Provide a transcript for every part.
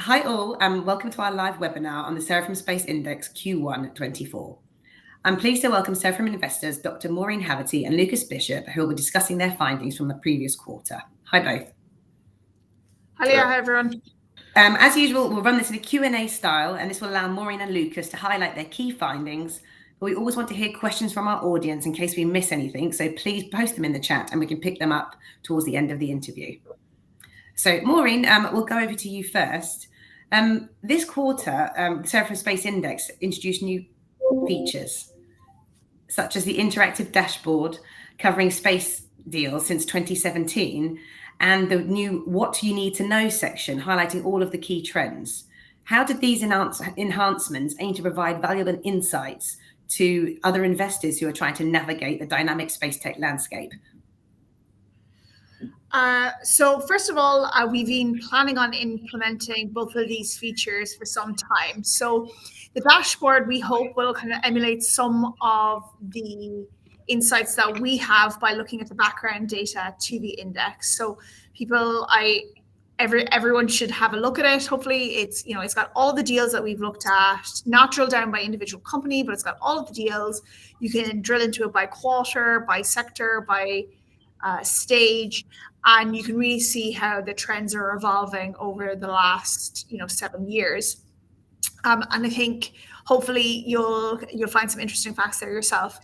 Hi all, and welcome to our live webinar on the Seraphim Space Index Q124. I'm pleased to welcome Seraphim investors Dr. Maureen Haverty and Lucas Bishop, who will be discussing their findings from the previous quarter. Hi both. Hi Leah, hi everyone. As usual, we'll run this in a Q&A style, and this will allow Maureen and Lucas to highlight their key findings. But we always want to hear questions from our audience in case we miss anything, so please post them in the chat and we can pick them up towards the end of the interview. So Maureen, we'll go over to you first. This quarter, the Seraphim Space Index introduced new features, such as the interactive dashboard covering space deals since 2017, and the new What You Need to Know section highlighting all of the key trends. How did these enhancements aim to provide valuable insights to other investors who are trying to navigate the dynamic space tech landscape? So first of all, we've been planning on implementing both of these features for some time. So the dashboard, we hope, will kind of emulate some of the insights that we have by looking at the background data to the index. So everyone should have a look at it. Hopefully it's got all the deals that we've looked at, not drilled down by individual company, but it's got all of the deals. You can drill into it by quarter, by sector, by stage, and you can really see how the trends are evolving over the last 7 years. And I think hopefully you'll find some interesting facts there yourself.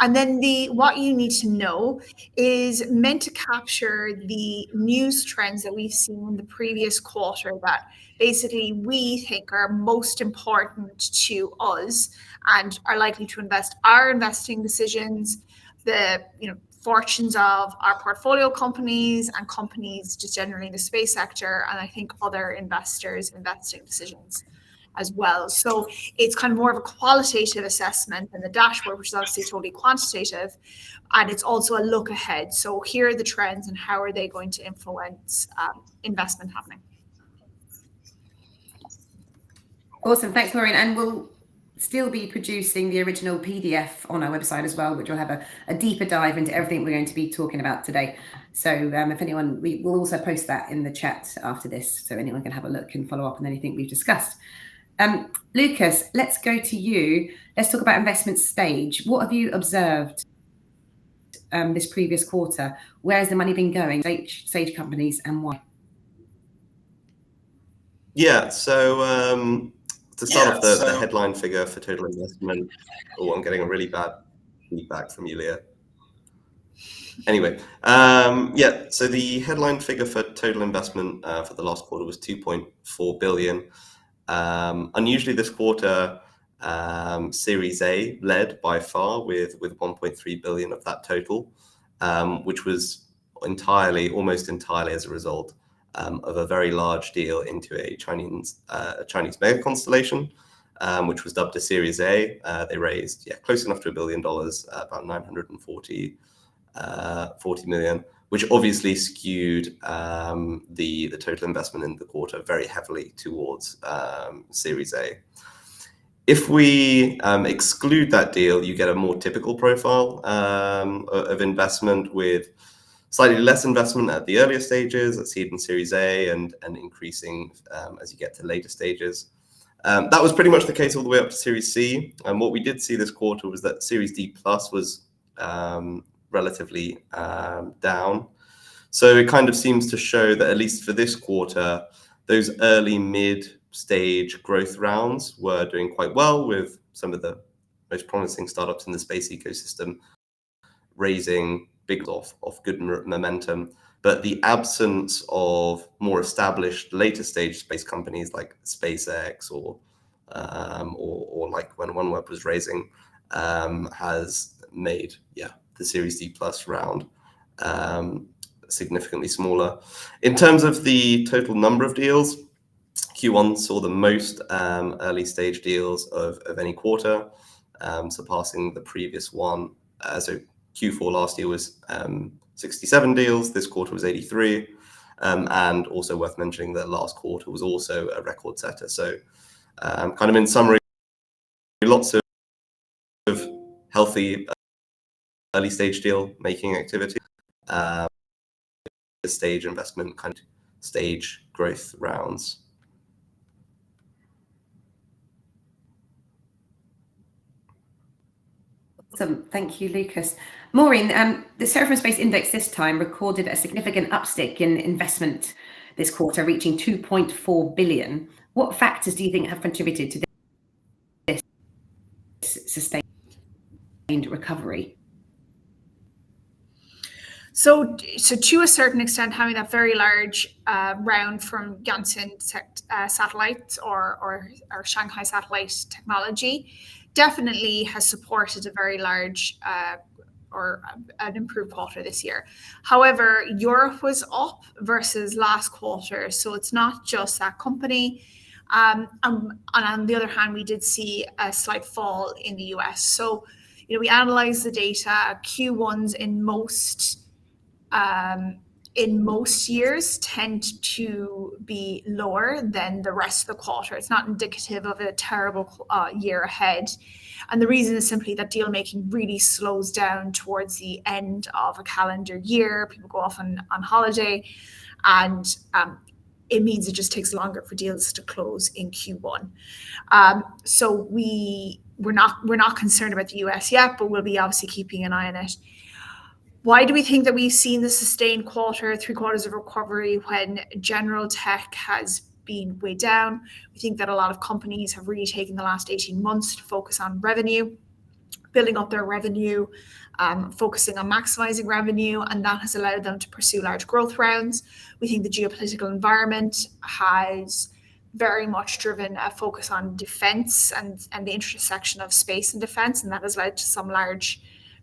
And then what you need to know is meant to capture the news trends that we've seen in the previous quarter that basically we think are most important to us and are likely to invest our investing decisions, the fortunes of our portfolio companies and companies just generally in the space sector, and I think other investors' investing decisions as well. So it's kind of more of a qualitative assessment than the dashboard, which is obviously totally quantitative, and it's also a look ahead. So here are the trends and how are they going to influence investment happening. Awesome, thanks Maureen, and we'll still be producing the original PDF on our website as well, which will have a deeper dive into everything we're going to be talking about today. So if anyone, we will also post that in the chat after this, so anyone can have a look and follow up on anything we've discussed. Lucas, let's go to you. Let's talk about investment stage. What have you observed this previous quarter? Where has the money been going? Stage companies, and why? Yeah, so to start off, the headline figure for total investment. Oh, I'm getting a really bad feedback from you, Leah. Anyway, yeah, so the headline figure for total investment for the last quarter was 2.4 billion. Unusually this quarter, Series A led by far with 1.3 billion of that total, which was almost entirely as a result of a very large deal into a Chinese mega constellation, which was dubbed a Series A. They raised close enough to $1 billion, about 940 million, which obviously skewed the total investment in the quarter very heavily towards Series A. If we exclude that deal, you get a more typical profile of investment with slightly less investment at the earlier stages, at seed and Series A, and increasing as you get to later stages. That was pretty much the case all the way up to Series C. And what we did see this quarter was that Series D plus was relatively down. So it kind of seems to show that at least for this quarter, those early mid-stage growth rounds were doing quite well, with some of the most promising startups in the space ecosystem raising big of good momentum. But the absence of more established later stage space companies like SpaceX or like when OneWeb was raising has made the Series D plus round significantly smaller. In terms of the total number of deals, Q1 saw the most early stage deals of any quarter, surpassing the previous one. So Q4 last year was 67 deals, this quarter was 83, and also worth mentioning that last quarter was also a record setter. So kind of in summary, lots of healthy early stage deal making activity, stage investment, kind of stage growth rounds. Awesome. Thank you, Lucas. Maureen, the Seraphim Space Index this time recorded a significant upstick in investment this quarter, reaching 2.4 billion. What factors do you think have contributed to this sustained recovery? So to a certain extent, having that very large round from Yansan satellites or Shanghai satellite technology definitely has supported a very large or an improved quarter this year. However, Europe was up versus last quarter, so it's not just that company. And on the other hand, we did see a slight fall in the US. So, we analyzed the data. Q1s in most years tend to be lower than the rest of the quarter. It's not indicative of a terrible year ahead. And the reason is simply that deal making really slows down towards the end of a calendar year. People go off on holiday, and it means it just takes longer for deals to close in Q1. So we're not concerned about the US yet, but we'll be obviously keeping an eye on it. Why do we think that we've seen the sustained three quarters of recovery when general tech has been way down? We think that a lot of companies have really taken the last 18 months to focus on revenue, building up their revenue, focusing on maximizing revenue, and that has allowed them to pursue large growth rounds. We think the geopolitical environment has very much driven a focus on defense and the intersection of space and defense, and that has led to some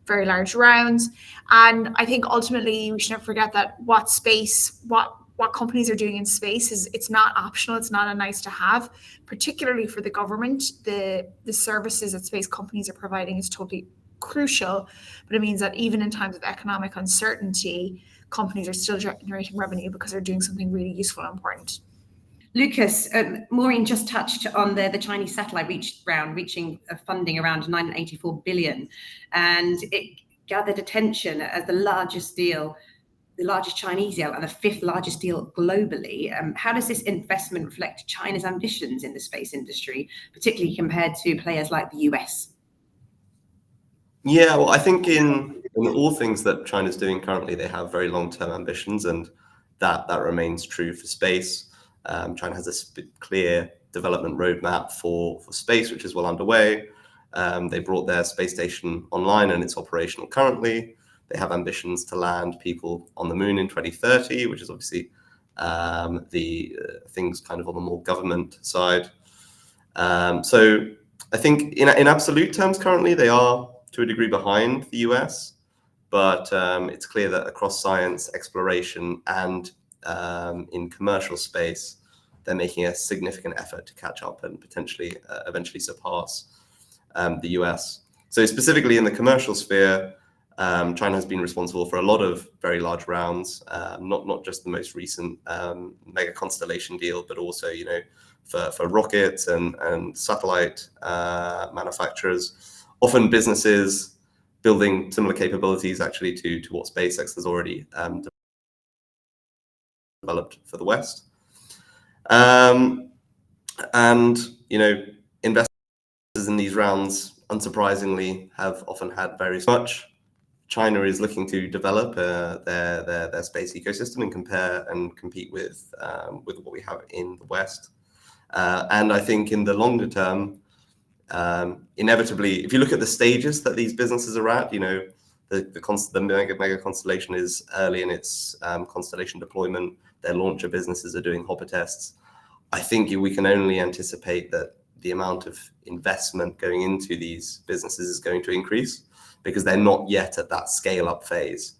very large rounds. And I think ultimately we should never forget that what companies are doing in space it's not optional. It's not a nice to have, particularly for the government. The services that space companies are providing is totally crucial, but it means that even in times of economic uncertainty, companies are still generating revenue because they're doing something really useful and important. Lucas, Maureen just touched on the Chinese satellite reaching funding around 984 billion, and it gathered attention as the largest Chinese deal and the 5th largest deal globally. How does this investment reflect China's ambitions in the space industry, particularly compared to players like the US? Yeah, well, I think in all things that China's doing currently, they have very long-term ambitions, and that remains true for space. China has a clear development roadmap for space, which is well underway. They brought their space station online and it's operational currently. They have ambitions to land people on the moon in 2030, which is obviously the things kind of on the more government side. So I think in absolute terms currently, they are to a degree behind the US, but it's clear that across science, exploration, and in commercial space, they're making a significant effort to catch up and potentially eventually surpass the US. So specifically in the commercial sphere, China has been responsible for a lot of very large rounds, not just the most recent mega constellation deal, but also for rockets and satellite manufacturers, often businesses building similar capabilities actually to what SpaceX has already developed for the West. And investors in these rounds, unsurprisingly, have often had much. China is looking to develop their space ecosystem and compete with what we have in the West. And I think in the longer term, inevitably, if you look at the stages that these businesses are at, the mega constellation is early in its constellation deployment. Their launcher businesses are doing hopper tests. I think we can only anticipate that the amount of investment going into these businesses is going to increase because they're not yet at that scale-up phase.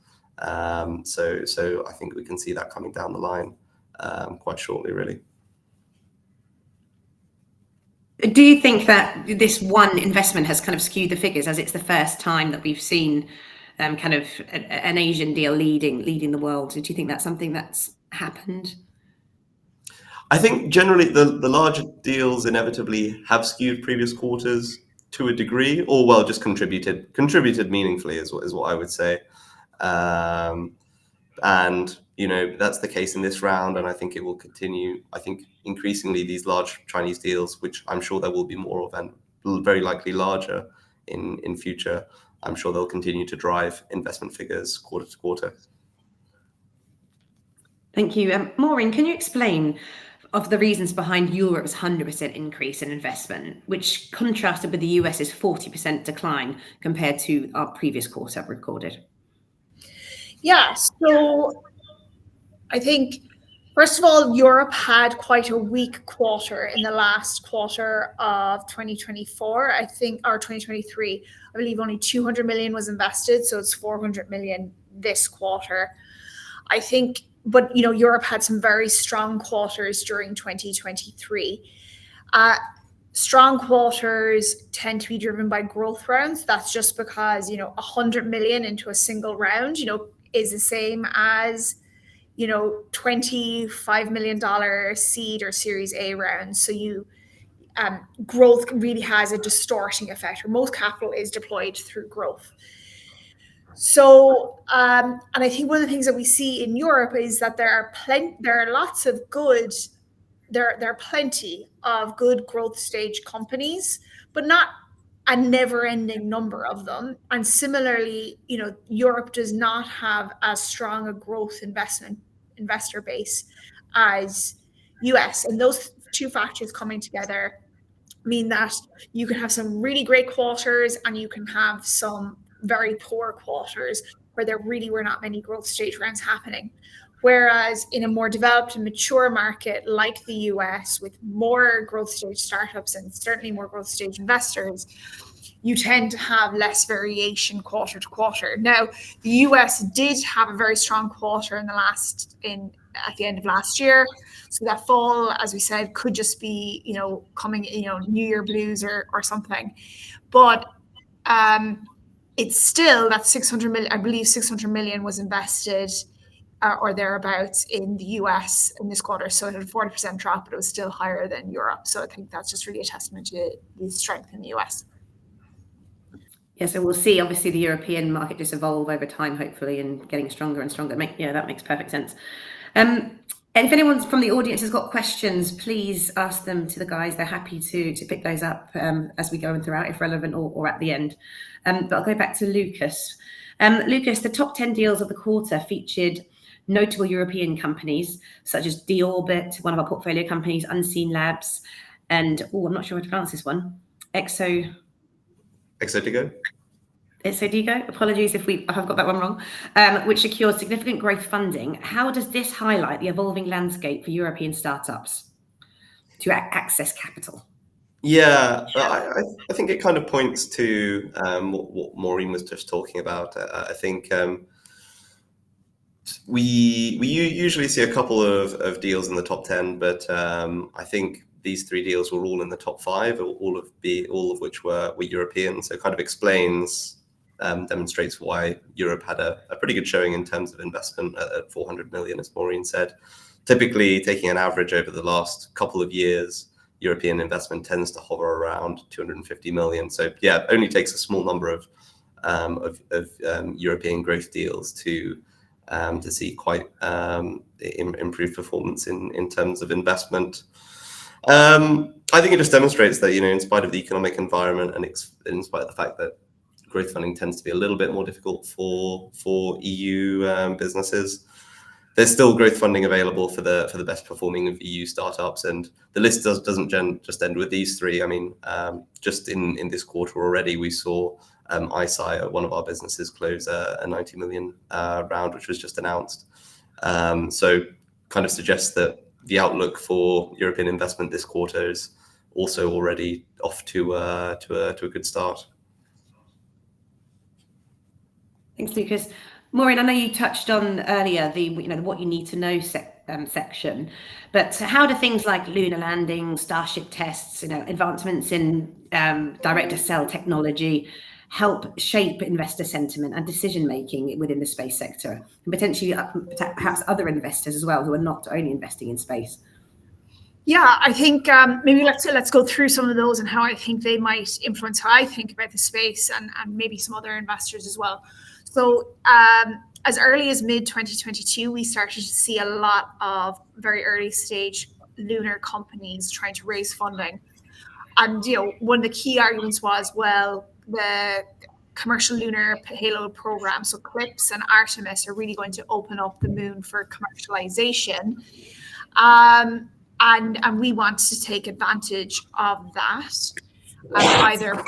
So I think we can see that coming down the line quite shortly, really. Do you think that this one investment has kind of skewed the figures, as it's the first time that we've seen kind of an Asian deal leading the world? Do you think that's something that's happened? I think generally the larger deals inevitably have skewed previous quarters to a degree, or just contributed meaningfully is what I would say. And that's the case in this round, and I think it will continue. I think increasingly these large Chinese deals, which I'm sure there will be more of and very likely larger in future, I'm sure they'll continue to drive investment figures quarter to quarter. Thank you. Maureen, can you explain of the reasons behind Europe's 100% increase in investment, which contrasted with the US's 40% decline compared to our previous quarter recorded? Yeah, so I think, first of all, Europe had quite a weak quarter in the last quarter of 2024, I think, or 2023. I believe only 200 million was invested, so it's 400 million this quarter. I think, but Europe had some very strong quarters during 2023. Strong quarters tend to be driven by growth rounds. That's just because 100 million into a single round is the same as $25 million seed or Series A rounds. So growth really has a distorting effect, or most capital is deployed through growth. So, and I think one of the things that we see in Europe is that there are plenty of good growth stage companies, but not a never-ending number of them. And similarly, Europe does not have as strong a growth investor base as US. And those two factors coming together mean that you can have some really great quarters and you can have some very poor quarters where there really were not many growth stage rounds happening. Whereas in a more developed and mature market like the US, with more growth stage startups and certainly more growth stage investors, you tend to have less variation quarter to quarter. Now, the US did have a very strong quarter at the end of last year. So that fall, as we said, could just be, coming, New Year blues or something. But it's still that 600 million, I believe 600 million was invested or thereabouts in the US in this quarter. So it had a 40% drop, but it was still higher than Europe. So I think that's just really a testament to the strength in the US. Yeah, so we'll see, obviously, the European market just evolve over time, hopefully, and getting stronger and stronger. That makes perfect sense. And if anyone from the audience has got questions, please ask them to the guys. They're happy to pick those up as we go throughout, if relevant, or at the end. But I'll go back to Lucas. Lucas, the top 10 deals of the quarter featured notable European companies, such as D-Orbit, one of our portfolio companies, Unseen Labs, and, I'm not sure how to pronounce this one, Exodigo. Apologies if I've got that one wrong, which secured significant growth funding. How does this highlight the evolving landscape for European startups to access capital? Yeah, I think it kind of points to what Maureen was just talking about. I think we usually see a couple of deals in the top 10, but I think these 3 deals were all in the top 5, all of which were European. So it kind of demonstrates why Europe had a pretty good showing in terms of investment at 400 million, as Maureen said. Typically, taking an average over the last couple of years, European investment tends to hover around 250 million. So yeah, it only takes a small number of European growth deals to see quite improved performance in terms of investment. I think it just demonstrates that, in spite of the economic environment and in spite of the fact that growth funding tends to be a little bit more difficult for EU businesses, there's still growth funding available for the best performing of EU startups. And the list doesn't just end with these 3. I mean, just in this quarter already, we saw iSci, one of our businesses, close a 90 million round, which was just announced. So kind of suggests that the outlook for European investment this quarter is also already off to a good start. Thanks, Lucas. Maureen, I know you touched on earlier the what you need to know section, but how do things like lunar landing, Starship tests, advancements in direct-to-cell technology help shape investor sentiment and decision making within the space sector, and potentially perhaps other investors as well who are not only investing in space? Yeah, I think maybe let's go through some of those and how I think they might influence how I think about the space and maybe some other investors as well. So as early as mid-2022, we started to see a lot of very early stage lunar companies trying to raise funding. And one of the key arguments was, well, commercial lunar payload programs. So CLIPS and Artemis are really going to open up the moon for commercialization. And we want to take advantage of that, either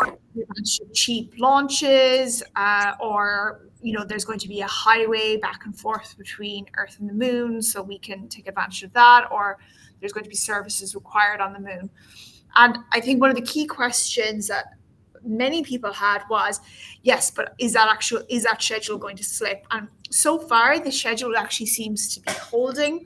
cheap launches or, there's going to be a highway back and forth between Earth and the moon, so we can take advantage of that, or there's going to be services required on the moon. And I think one of the key questions that many people had was, yes, but is that schedule going to slip? And so far, the schedule actually seems to be holding.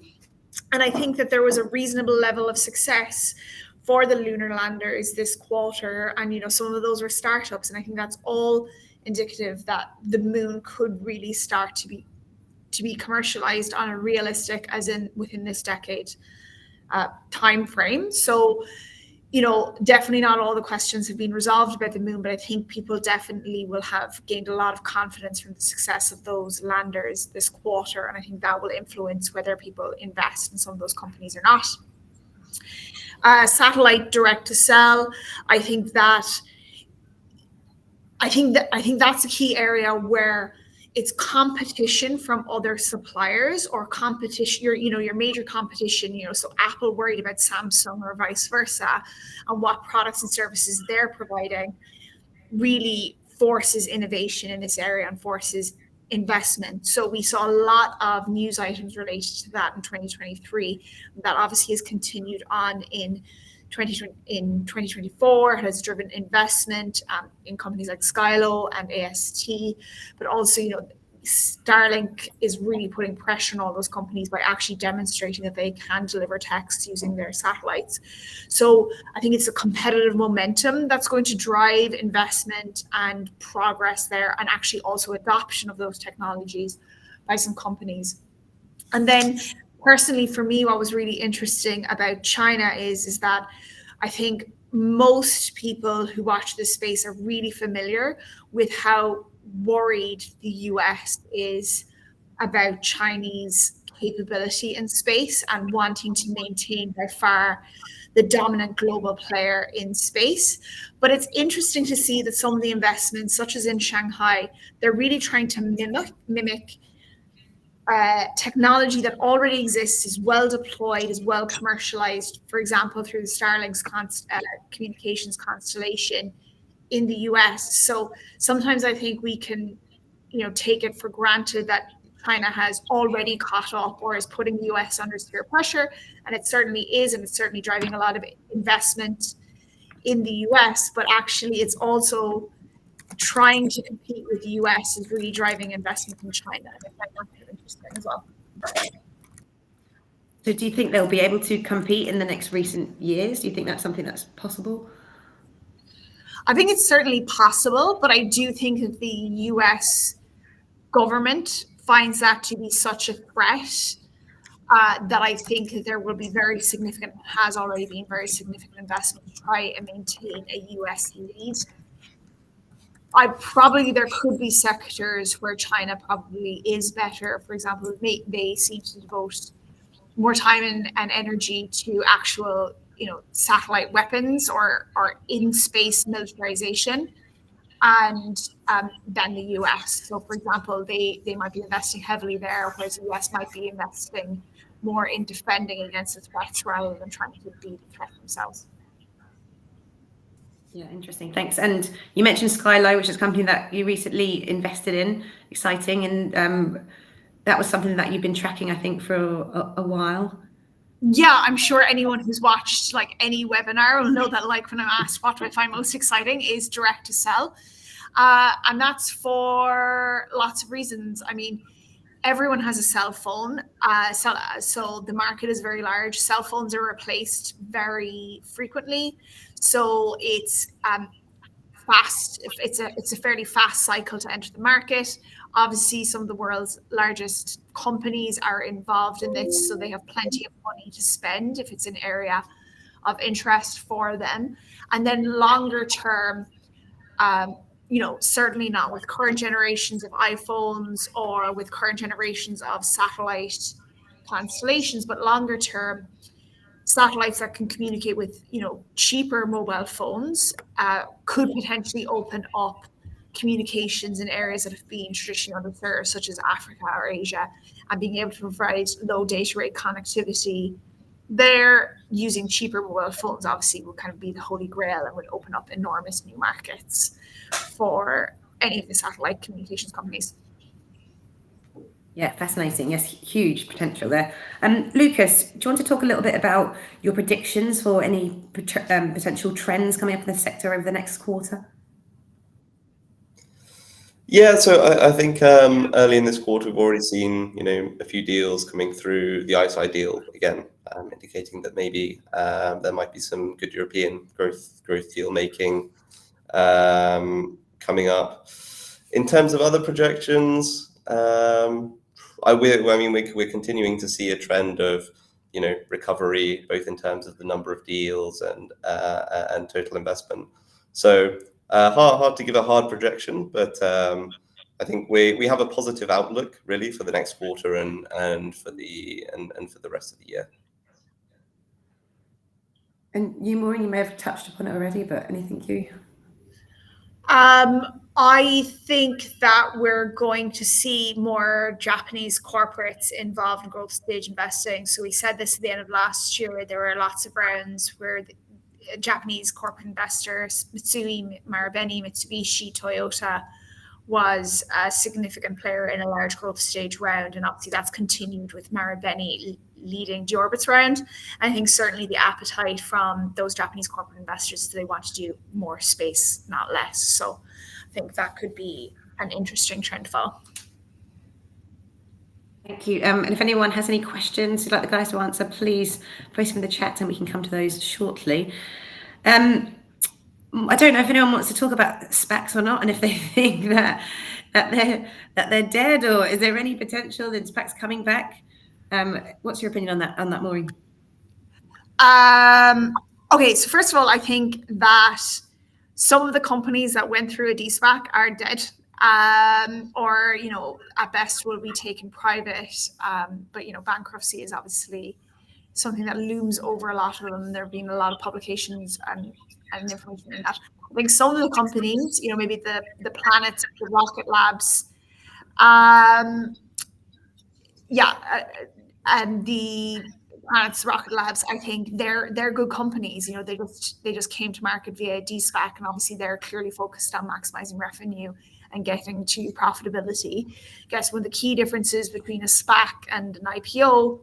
And I think that there was a reasonable level of success for the lunar landers this quarter. And, some of those were startups. And I think that's all indicative that the moon could really start to be commercialized on a realistic, as in within this decade time frame. So, definitely not all the questions have been resolved about the moon, but I think people definitely will have gained a lot of confidence from the success of those landers this quarter. And I think that will influence whether people invest in some of those companies or not. Satellite direct to cell, I think that's a key area where it's competition from other suppliers, or competition, your major competition, so Apple worried about Samsung or vice versa, and what products and services they're providing really forces innovation in this area and forces investment. So we saw a lot of news items related to that in 2023. That obviously has continued on in 2024, has driven investment in companies like Skylo and AST, but also, Starlink is really putting pressure on all those companies by actually demonstrating that they can deliver text using their satellites. So I think it's a competitive momentum that's going to drive investment and progress there, and actually also adoption of those technologies by some companies. And then personally, for me, what was really interesting about China is that I think most people who watch this space are really familiar with how worried the US is about Chinese capability in space and wanting to maintain by far the dominant global player in space. But it's interesting to see that some of the investments, such as in Shanghai, they're really trying to mimic technology that already exists, is well deployed, is well commercialized, for example, through the Starlink's communications constellation in the US. So sometimes I think we can, take it for granted that China has already caught up or is putting the US under severe pressure, and it certainly is, and it's certainly driving a lot of investment in the US, but actually it's also trying to compete with the US is really driving investment in China. And I find that kind of interesting as well. So do you think they'll be able to compete in the next recent years? Do you think that's something that's possible? I think it's certainly possible, but I do think that the US government finds that to be such a threat that I think that there will be very significant, has already been very significant investment to try and maintain a US lead. There could be sectors where China probably is better. For example, they seem to devote more time and energy to actual, satellite weapons or in-space militarization, and than the US. So, for example, they might be investing heavily there, whereas the US might be investing more in defending against the threats rather than trying to be the threat themselves. Yeah, interesting. Thanks. And you mentioned Skylo, which is a company that you recently invested in. Exciting. And that was something that you've been tracking, I think, for a while. Yeah, I'm sure anyone who's watched any webinar will know that when I'm asked what do I find most exciting is direct to cell. And that's for lots of reasons. I mean, everyone has a cell phone. So the market is very large. Cell phones are replaced very frequently. So it's fast. It's a fairly fast cycle to enter the market. Obviously, some of the world's largest companies are involved in this, so they have plenty of money to spend if it's an area of interest for them. And then longer term, certainly not with current generations of iPhones or with current generations of satellite constellations, but longer term, satellites that can communicate with, cheaper mobile phones could potentially open up communications in areas that have been traditionally underserved, such as Africa or Asia, and being able to provide low data rate connectivity there using cheaper mobile phones obviously would kind of be the holy grail and would open up enormous new markets for any of the satellite communications companies. Yeah, fascinating. Yes, huge potential there. Lucas, do you want to talk a little bit about your predictions for any potential trends coming up in the sector over the next quarter? Yeah, so I think early in this quarter we've already seen a few deals coming through. The ISI deal again, indicating that maybe there might be some good European growth deal making coming up. In terms of other projections, we're continuing to see a trend of recovery, both in terms of the number of deals and total investment. So hard to give a hard projection, but I think we have a positive outlook really for the next quarter and for the rest of the year. And you, Maureen, you may have touched upon it already, but anything you? I think that we're going to see more Japanese corporates involved in growth stage investing. So we said this at the end of last year. There were lots of rounds where the Japanese corporate investors, Mitsui, Marubeni, Mitsubishi, Toyota, was a significant player in a large growth stage round. And obviously that's continued with Marubeni leading the Orbits round. And I think certainly the appetite from those Japanese corporate investors is they want to do more space, not less. So I think that could be an interesting trend to follow. Thank you. And if anyone has any questions you'd like the guys to answer, please post them in the chat and we can come to those shortly. I don't know if anyone wants to talk about SPACs or not, and if they think that they're dead, or is there any potential that SPACs coming back? What's your opinion on that, Maureen? Okay, so first of all, I think that some of the companies that went through a de-SPAC are dead, or at best will be taken private. But bankruptcy is obviously something that looms over a lot of them. There have been a lot of publications and information in that. I think some of the companies, maybe the Planets, the Rocket Labs, and the Planets, Rocket Labs, I think they're good companies. They just came to market via de-SPAC, and obviously they're clearly focused on maximizing revenue and getting to profitability. I guess one of the key differences between a SPAC and an IPO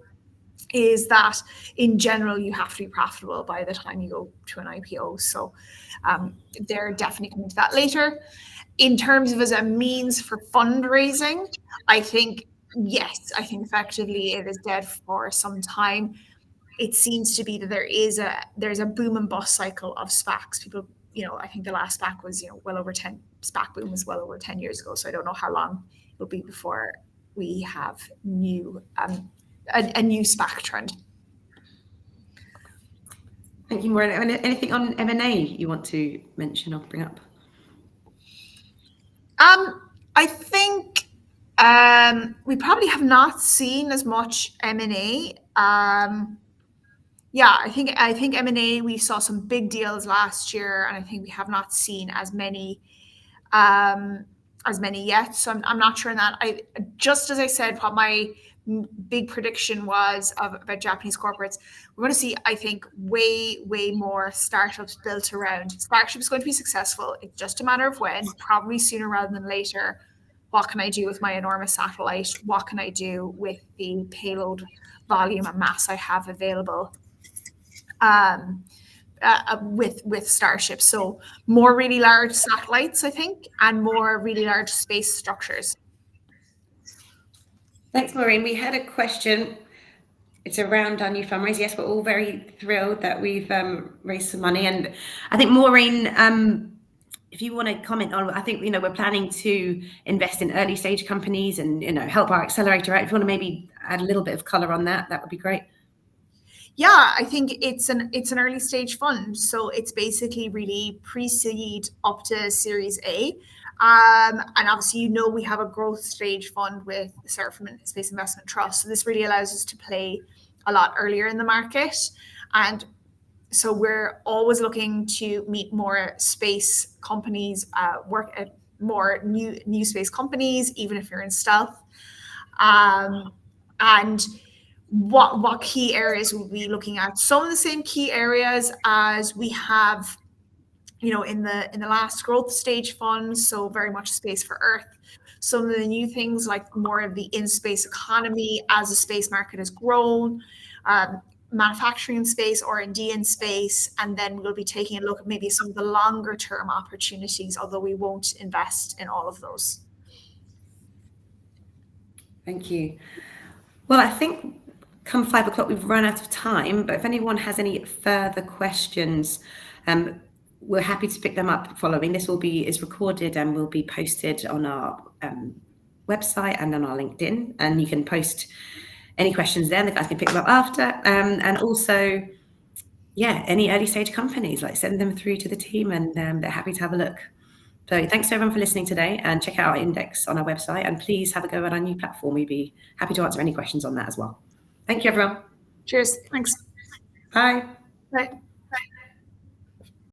is that in general you have to be profitable by the time you go to an IPO. So they're definitely coming to that later. In terms of as a means for fundraising, I think yes, I think effectively it is dead for some time. It seems to be that there's a boom and bust cycle of SPACs. People, I think the last SPAC was SPAC boom was well over 10 years ago. So I don't know how long it'll be before we have a new SPAC trend. Thank you, Maureen. Anything on M&A you want to mention or bring up? I think we probably have not seen as much M&A. I think M&A, we saw some big deals last year, and I think we have not seen as many yet. So I'm not sure on that. Just as I said, what my big prediction was about Japanese corporates, we're going to see, I think, way more startups built around. Starship is going to be successful. It's just a matter of when, probably sooner rather than later. What can I do with my enormous satellite? What can I do with the payload volume and mass I have available with Starship? So more really large satellites, I think, and more really large space structures. Thanks, Maureen. We had a question. It's around our new fundraise. Yes, we're all very thrilled that we've raised some money. And I think, Maureen, if you want to comment on, I think, we're planning to invest in early stage companies and, help our accelerator out. If you want to maybe add a little bit of color on that, that would be great. Yeah, I think it's an early stage fund. So it's basically really pre-seed up to Series A. And obviously, we have a growth stage fund with the Seraphim Space Investment Trust. So this really allows us to play a lot earlier in the market. And so we're always looking to meet more space companies, more new space companies, even if you're in stealth. And what key areas we'll be looking at. Some of the same key areas as we have, you know, in the last growth stage funds, so very much space for Earth. Some of the new things like more of the in-space economy as the space market has grown, manufacturing in space, R&D in space, and then we'll be taking a look at maybe some of the longer term opportunities, although we won't invest in all of those. Thank you. Well, I think come 5 o'clock we've run out of time, but if anyone has any further questions, we're happy to pick them up following. This is recorded and will be posted on our website and on our LinkedIn, and you can post any questions there, and the guys can pick them up after. And also, yeah, any early stage companies, like send them through to the team, and they're happy to have a look. So thanks to everyone for listening today, and check out our index on our website, and please have a go at our new platform. We'd be happy to answer any questions on that as well. Thank you, everyone. Cheers. Thanks. Bye. Bye.